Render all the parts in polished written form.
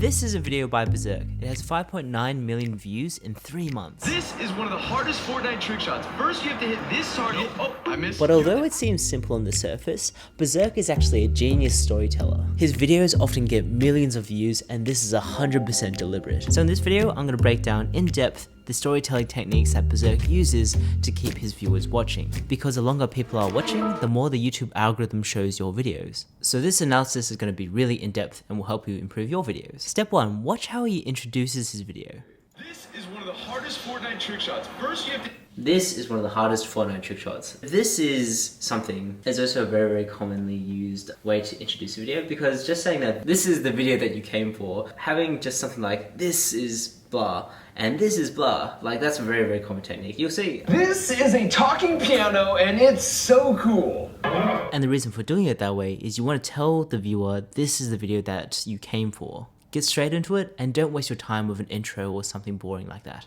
This is a video by Bazerk. It has 5.9 million views in 3 months. This is one of the hardest Fortnite trick shots. First, you have to hit this target. Oh, I missed. But although it seems simple on the surface, Bazerk is actually a genius storyteller. His videos often get millions of views, and this is 100% deliberate. So in this video, I'm going to break down in depth the storytelling techniques that Bazerk uses to keep his viewers watching. Because the longer people are watching, the more the YouTube algorithm shows your videos. So this analysis is going to be really in-depth and will help you improve your videos. Step 1, watch how he introduces his video. This is one of the hardest Fortnite trick shots. First, you have to... This is one of the hardest Fortnite trick shots. This is something that's also a very commonly used way to introduce a video, because just saying that this is the video that you came for, having just something like this is blah and this is blah, like that's a very common technique. You'll see. This is a talking piano and it's so cool. And the reason for doing it that way is you want to tell the viewer this is the video that you came for. Get straight into it and don't waste your time with an intro or something boring like that.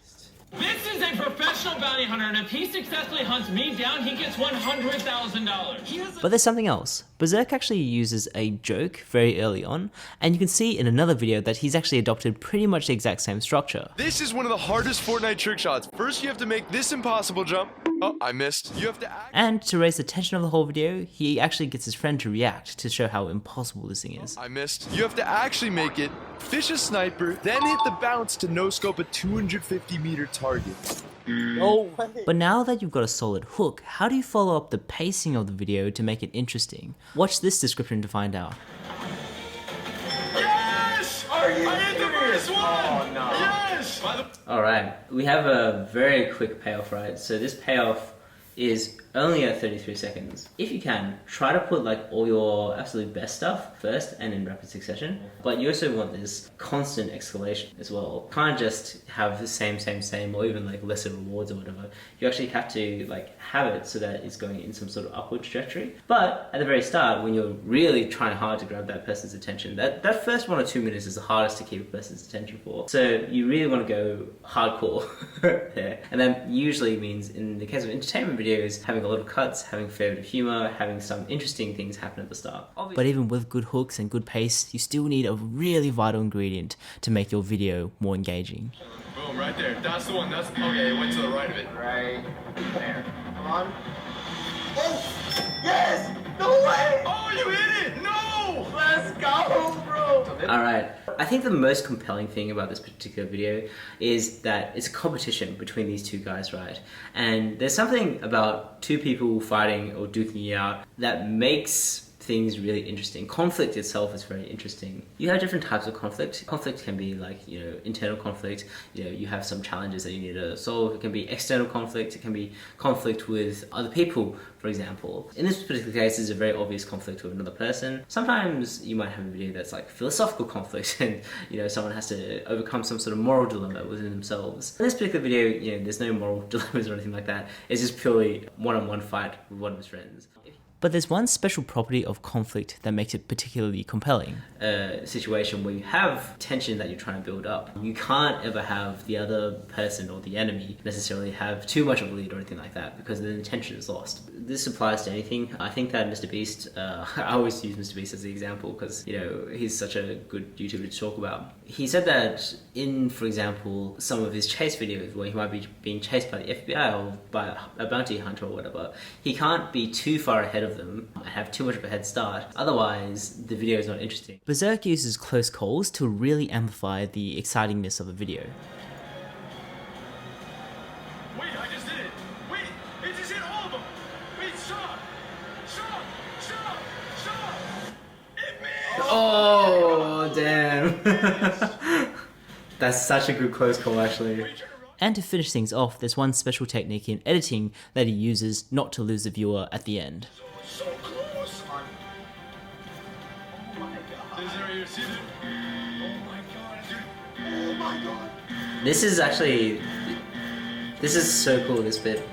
This is a professional bounty hunter, and if he successfully hunts me down, he gets $100,000. But there's something else. Bazerk actually uses a joke very early on, and you can see in another video that he's actually adopted pretty much the exact same structure. This is one of the hardest Fortnite trick shots. First, you have to make this impossible jump. Oh, I missed. You have to act... And to raise the tension of the whole video, he actually gets his friend to react to show how impossible this thing is. I missed. You have to actually make it, fish a sniper, then hit the bounce to no-scope a 250-meter target. No way. But now that you've got a solid hook, how do you follow up the pacing of the video to make it interesting? Watch this description to find out. Yes! Are you I hit the first one! Oh, no. Yes! Alright, we have a very quick payoff, right? So this payoff is only at 33 seconds. If you can, try to put like all your absolute best stuff first and in rapid succession. But you also want this constant escalation as well. You can't just have the same, or even like lesser rewards or whatever. You actually have to like have it so that it's going in some sort of upward trajectory. But at the very start, when you're really trying hard to grab that person's attention, that first 1 or 2 minutes is the hardest to keep a person's attention for. So you really want to go hardcore there. And that usually means, in the case of entertainment videos, having a lot of cuts, having a fair bit of humor, having some interesting things happen at the start. But even with good hooks and good pace, you still need a really vital ingredient to make your video more engaging. Boom, right there. That's the one. That's okay. It went to the right of it. Right there. Come on. Oh! Yes! No way! Oh, you hit it! No! Let's go, bro! Alright, I think the most compelling thing about this particular video is that it's a competition between these two guys, right? And there's something about two people fighting or duking it out that makes things really interesting. Conflict itself is very interesting. You have different types of conflict. Conflict can be like, you know, internal conflict. You know, you have some challenges that you need to solve. It can be external conflict. It can be conflict with other people, for example. In this particular case, there's a very obvious conflict with another person. Sometimes you might have a video that's like philosophical conflict and, you know, someone has to overcome some sort of moral dilemma within themselves. In this particular video, you know, there's no moral dilemmas or anything like that. It's just purely one-on-one fight with one of his friends. But there's one special property of conflict that makes it particularly compelling. A situation where you have tension that you're trying to build up. You can't ever have the other person or the enemy necessarily have too much of a lead or anything like that, because then the tension is lost. This applies to anything. I think that Mr. Beast, I always use Mr. Beast as the example because, you know, he's such a good YouTuber to talk about. He said that in, for example, some of his chase videos where he might be being chased by the FBI or by a bounty hunter or whatever, he can't be too far ahead of them and have too much of a head start, otherwise the video is not interesting. Bazerk uses close calls to really amplify the excitingness of a video. Wait, I just did it. Wait, it just hit all of them. Wait, shot. It missed. Oh, damn. That's such a good close call, actually. And to finish things off, there's one special technique in editing that he uses not to lose the viewer at the end. So close. Oh my god. See it? Oh my god, dude. Oh my god. This is so cool, this bit.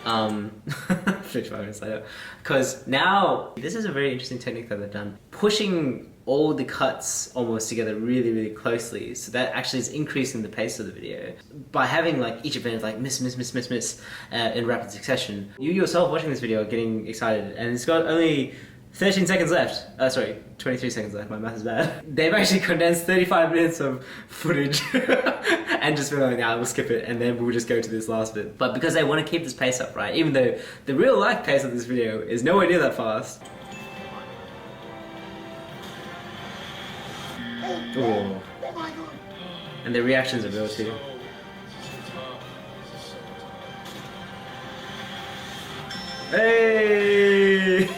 55 minutes later. Because now, this is a very interesting technique that they've done. Pushing all the cuts almost together really closely, so that actually is increasing the pace of the video. By having like each event like miss in rapid succession, you yourself watching this video are getting excited, and it's got only 13 seconds left. Sorry, 23 seconds left. My math is bad. They've actually condensed 35 minutes of footage and just been like, nah, we'll skip it and then we'll just go to this last bit. But because they want to keep this pace up, right? Even though the real life pace of this video is nowhere near that fast. Oh. Oh my god. And the reactions are real too. Hey! Are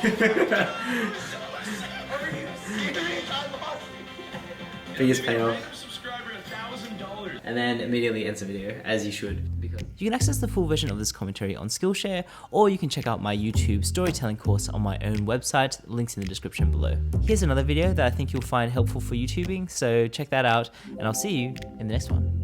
you serious? I lost it. Biggest payoff. Subscriber $1,000. And then immediately ends the video, as you should. Because you can access the full version of this commentary on Skillshare, or you can check out my YouTube storytelling course on my own website, links in the description below. Here's another video that I think you'll find helpful for YouTubing, so check that out, and I'll see you in the next one.